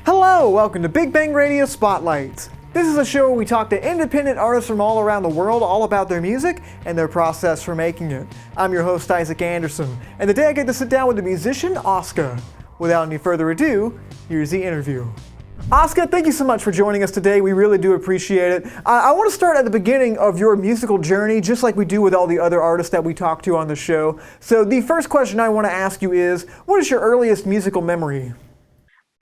Hello, welcome to Big Bang Radio Spotlights. This is a show where we talk to independent artists from all around the world all about their music and their process for making it. I'm your host, Isaac Anderson, and today I get to sit down with the musician, OSKA. Without any further ado, here's the interview. OSKA, thank you so much for joining us today. We really do appreciate it. I want to start at the beginning of your musical journey, just like we do with all the other artists that we talk to on the show. So the first question I want to ask you is, what is your earliest musical memory?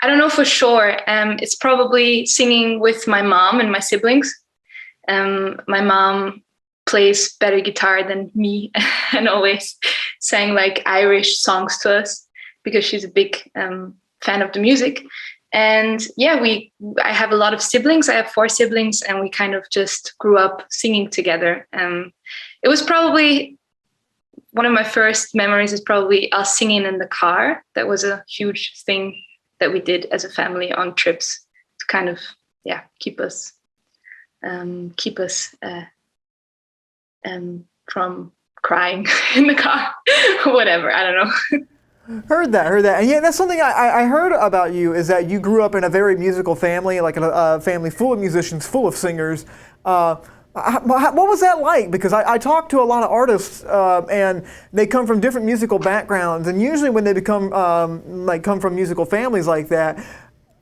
I don't know for sure. It's probably singing with my mom and my siblings. My mom plays better guitar than me and always sang like Irish songs to us because she's a big fan of the music. And yeah, I have a lot of siblings. I have 4 siblings, and we kind of just grew up singing together. It was probably one of my first memories is probably us singing in the car. That was a huge thing that we did as a family on trips to kind of keep us from crying in the car or whatever. I don't know. Heard that. And yeah, that's something I heard about you, is that you grew up in a very musical family, like a family full of musicians, full of singers. What was that like? Because I talk to a lot of artists, and they come from different musical backgrounds, and usually when they come from musical families like that,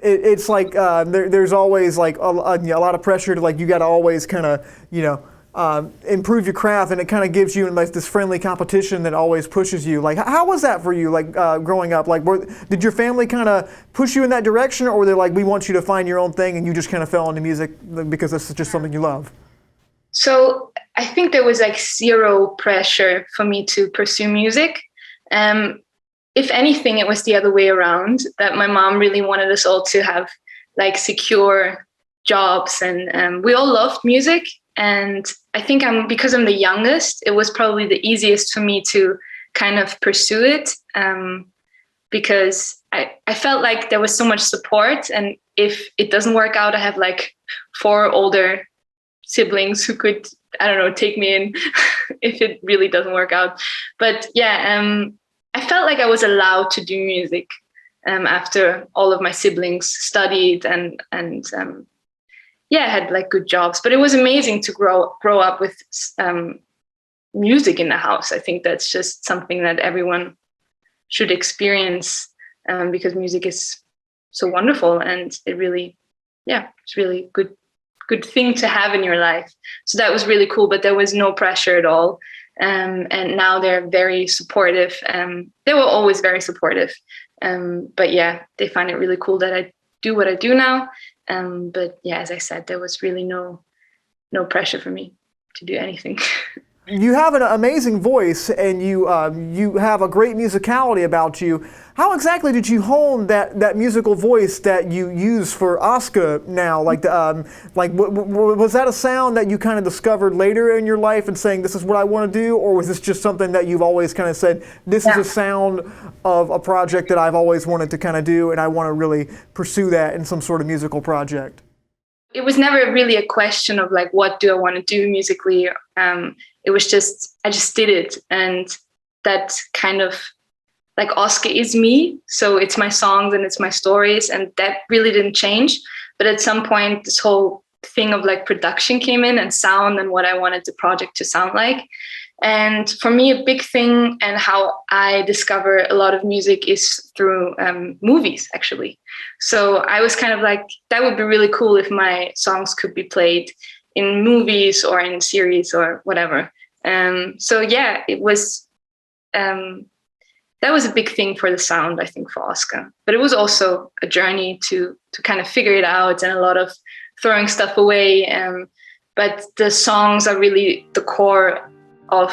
it's like there's always like a lot of pressure to, like, you got to always kind of improve your craft, and it kind of gives you like this friendly competition that always pushes you. Like, how was that for you, like growing up? Like, did your family kind of push you in that direction, or were they like, we want you to find your own thing, and you just kind of fell into music because this is just something you love? So I think there was like zero pressure for me to pursue music. If anything, it was the other way around, that my mom really wanted us all to have like secure jobs, and we all loved music. And I think because I'm the youngest, it was probably the easiest for me to kind of pursue it, because I felt like there was so much support. And if it doesn't work out, I have like 4 older siblings who could, I don't know, take me in if it really doesn't work out. But yeah, I felt like I was allowed to do music after all of my siblings studied and had like good jobs. But it was amazing to grow up with music in the house. I think that's just something that everyone should experience, because music is so wonderful, and it's really good thing to have in your life. So that was really cool, but there was no pressure at all. And now they're very supportive. They were always very supportive. But yeah, they find it really cool that I do what I do now. But yeah, as I said, there was really no pressure for me to do anything. You have an amazing voice, and you have a great musicality about you. How exactly did you hone that musical voice that you use for OSKA now? Was that a sound that you kind of discovered later in your life and saying, this is what I want to do? Or was this just something that you've always kind of said, this is a sound of a project that I've always wanted to kind of do, and I want to really pursue that in some sort of musical project? It was never really a question of like, what do I want to do musically? It was just, I just did it. And that kind of like OSKA is me. So it's my songs and it's my stories, and that really didn't change. But at some point, this whole thing of like production came in, and sound, and what I wanted the project to sound like. And for me, a big thing, and how I discover a lot of music, is through movies, actually. So I was kind of like, that would be really cool if my songs could be played in movies or in series or whatever. So yeah, it was, that was a big thing for the sound, I think, for OSKA. But it was also a journey to kind of figure it out, and a lot of throwing stuff away. But the songs are really the core of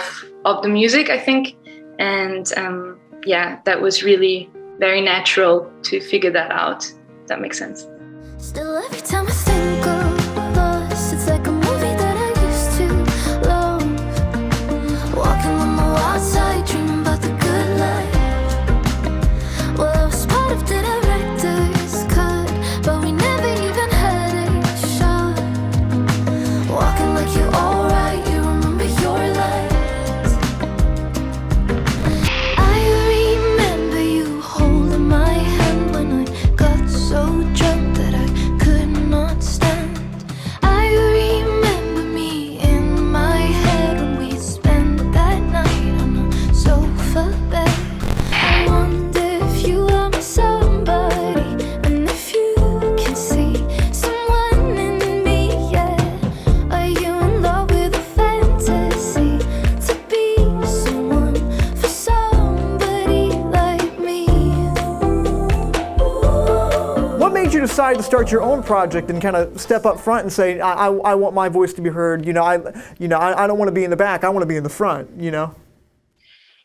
the music, I think. And that was really very natural to figure that out. If that makes sense. Still, every time I think of us, it's like a movie that I used to love. Walking on the wild side, dreaming about the good life. Well, I was part of the director's cut, but we never even had a shot. Walking like you're alright, you remember your life. I remember you holding my hand when I got so drunk. you decide to start your own project and kind of step up front and say, I want my voice to be heard. I don't want to be in the back. I want to be in the front.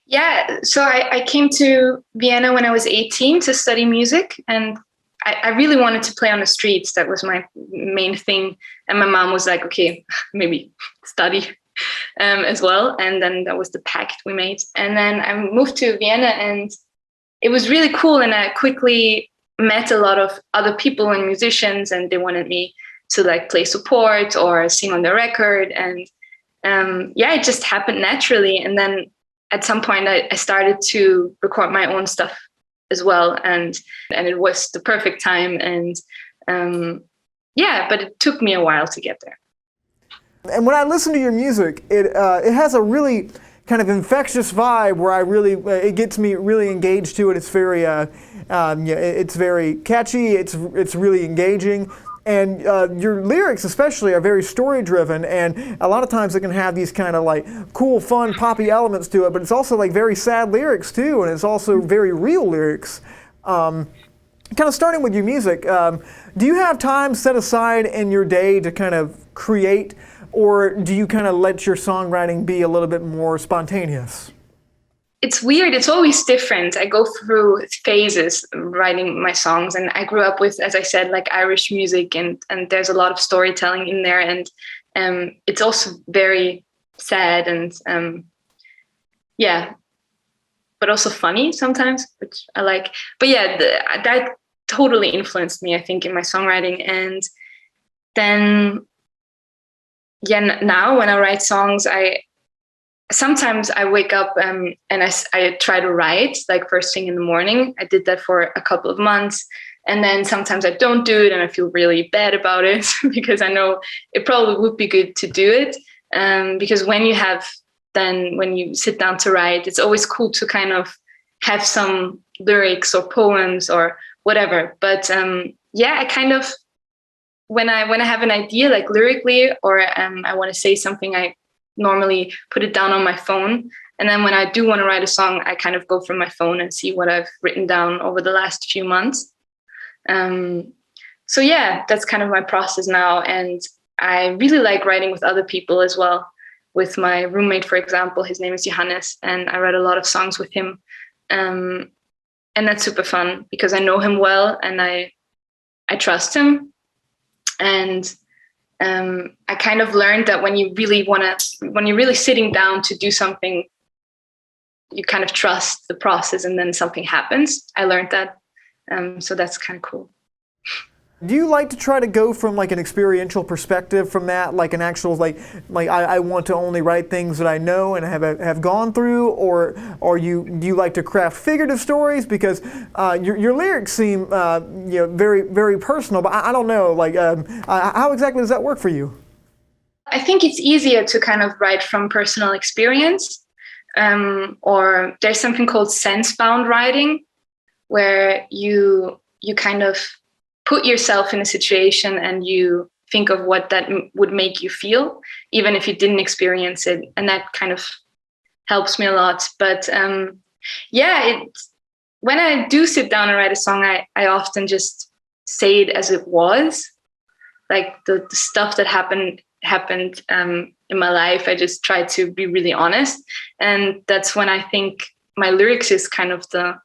Yeah, so I came to Vienna when I was 18 to study music, and I really wanted to play on the streets. That was my main thing. And my mom was like, okay, maybe study as well. And then that was the pact we made. And then I moved to Vienna, and it was really cool. And I quickly met a lot of other people and musicians, and they wanted me to like play support or sing on the record. And it just happened naturally. And then at some point I started to record my own stuff as well. And it was the perfect time. And but it took me a while to get there. And when I listen to your music, it has a really kind of infectious vibe where it gets me really engaged to it. It's very, it's very catchy. It's really engaging. And your lyrics especially are very story driven, and a lot of times it can have these kind of like cool, fun, poppy elements to it, but it's also like very sad lyrics too, and it's also very real lyrics. Kind of starting with your music, do you have time set aside in your day to kind of create, or do you kind of let your songwriting be a little bit more spontaneous? It's weird. It's always different. I go through phases writing my songs, and I grew up with, as I said, like Irish music, and there's a lot of storytelling in there, and it's also very sad and but also funny sometimes, which I like. But yeah, that totally influenced me, I think, in my songwriting. And then now when I write songs, sometimes I wake up and I try to write like first thing in the morning. I did that for a couple of months. And then sometimes I don't do it and I feel really bad about it because I know it probably would be good to do it. Because when you sit down to write, it's always cool to kind of have some lyrics or poems or whatever. But I kind of, when I have an idea like lyrically, or I want to say something, I normally put it down on my phone. And then when I do want to write a song, I kind of go from my phone and see what I've written down over the last few months. That's kind of my process now. And I really like writing with other people as well. With my roommate, for example, his name is Johannes, and I write a lot of songs with him. And that's super fun because I know him well and I trust him. And I kind of learned that when you're really sitting down to do something, you kind of trust the process and then something happens. I learned that. So that's kind of cool. Do you like to try to go from like an experiential perspective from that, like an actual like I want to only write things that I know and have gone through, or do you like to craft figurative stories because your lyrics seem very very personal, but I don't know how exactly does that work for you? I think it's easier to kind of write from personal experience, or there's something called sense-bound writing, where you kind of put yourself in a situation and you think of what that would make you feel, even if you didn't experience it. And that kind of helps me a lot. But when I do sit down and write a song, I often just say it as it was. Like the stuff that happened in my life, I just try to be really honest. And that's when I think my lyrics is kind of the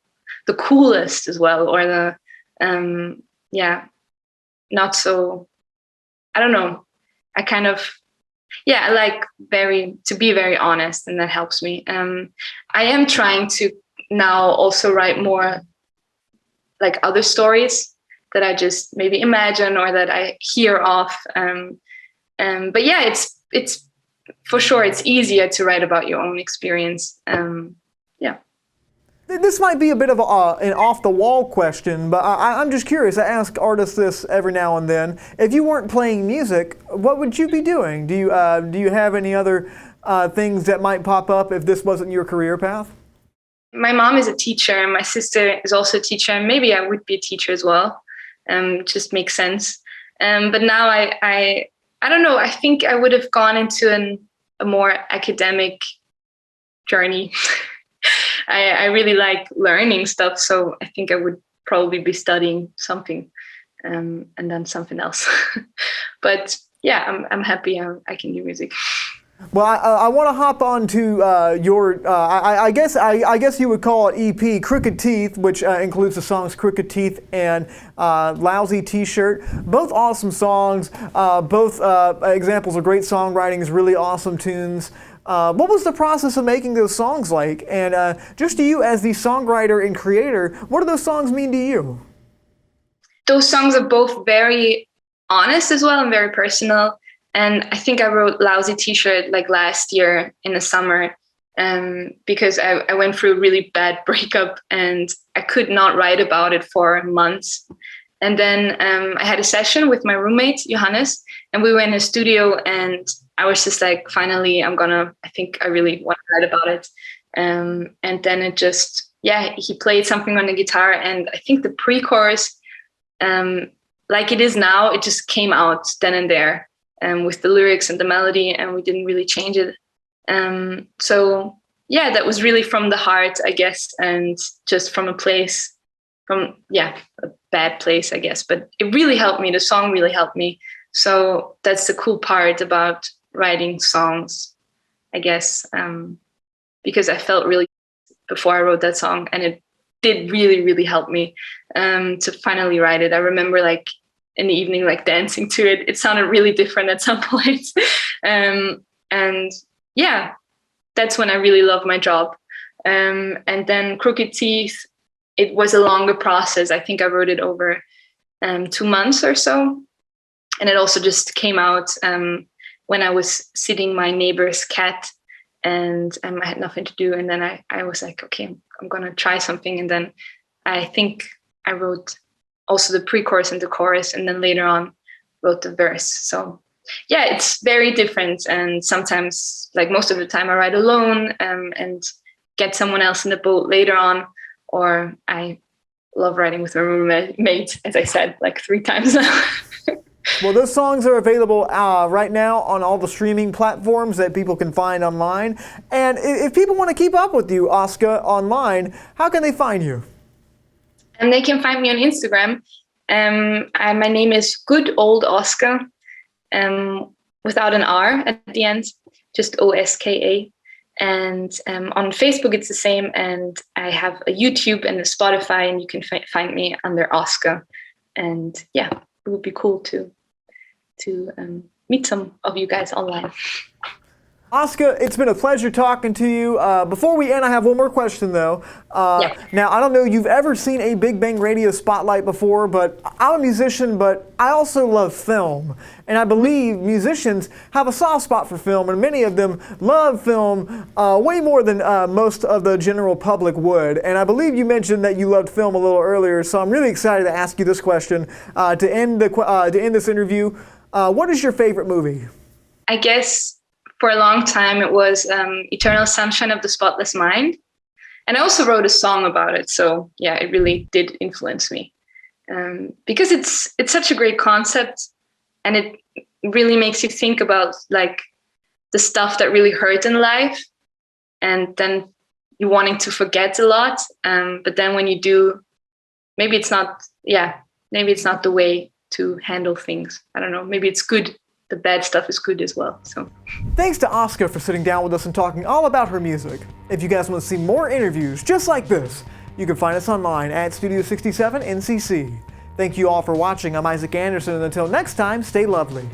coolest as well, or the not so, I don't know. I kind of, I like to be very honest, and that helps me. I am trying to now also write more like other stories that I just maybe imagine or that I hear of. But yeah, it's for sure, it's easier to write about your own experience. This might be a bit of an off-the-wall question, but I'm just curious. I ask artists this every now and then. If you weren't playing music, what would you be doing? Do you have any other things that might pop up if this wasn't your career path? My mom is a teacher, and my sister is also a teacher, and maybe I would be a teacher as well. Just makes sense. But now I don't know. I think I would have gone into a more academic journey. I really like learning stuff, so I think I would probably be studying something and then something else. But yeah, I'm happy I can do music. Well, I want to hop on to your, I guess you would call it EP, Crooked Teeth, which includes the songs Crooked Teeth and Lousy T-Shirt. Both awesome songs, both examples of great songwriting, really awesome tunes. What was the process of making those songs like? And just to you as the songwriter and creator, what do those songs mean to you? Those songs are both very honest as well and very personal. And I think I wrote Lousy T-Shirt like last year in the summer because I went through a really bad breakup and I could not write about it for months. And then I had a session with my roommate, Johannes, and we were in a studio and I was just like, finally, I think I really want to write about it. And then it just, he played something on the guitar and I think the pre-chorus, like it is now, it just came out then and there. With the lyrics and the melody, and we didn't really change it. So yeah, that was really from the heart, I guess, and just from a bad place, I guess. But it really helped me. The song really helped me. So that's the cool part about writing songs, I guess, because I felt really before I wrote that song, and it did really, really help me to finally write it. I remember like in the evening, like dancing to it. It sounded really different at some point. And yeah, that's when I really loved my job. And then Crooked Teeth, it was a longer process. I think I wrote it over 2 months or so. And it also just came out when I was sitting my neighbor's cat and I had nothing to do. And then I was like, okay, I'm going to try something. And then I think I wrote also the pre-chorus and the chorus, and then later on wrote the verse. So yeah, it's very different. And sometimes, like most of the time, I write alone and get someone else in the boat later on. Or I love writing with my roommate, as I said, like 3 times now. Well, those songs are available right now on all the streaming platforms that people can find online. And if people want to keep up with you, OSKA, online, how can they find you? And they can find me on Instagram. My name is Good Old OSKA, without an R at the end, just OSKA. And on Facebook, it's the same. And I have a YouTube and a Spotify, and you can find me under OSKA. And yeah, it would be cool to meet some of you guys online. OSKA, it's been a pleasure talking to you. Before we end, I have one more question, though. Now, I don't know if you've ever seen a Big Bang Radio spotlight before, but I'm a musician, but I also love film. And I believe musicians have a soft spot for film, and many of them love film way more than most of the general public would. And I believe you mentioned that you loved film a little earlier, so I'm really excited to ask you this question to end this interview. What is your favorite movie? I guess for a long time, it was Eternal Sunshine of the Spotless Mind. And I also wrote a song about it. So yeah, it really did influence me because it's such a great concept. And it really makes you think about like the stuff that really hurt in life. And then you wanting to forget a lot. But then when you do, maybe it's not the way to handle things. I don't know, maybe it's good. The bad stuff is good as well. So thanks to OSKA for sitting down with us and talking all about her music. If you guys want to see more interviews just like this, you can find us online at Studio 67 NCC. Thank you all for watching. I'm Isaac Anderson, and until next time, stay lovely.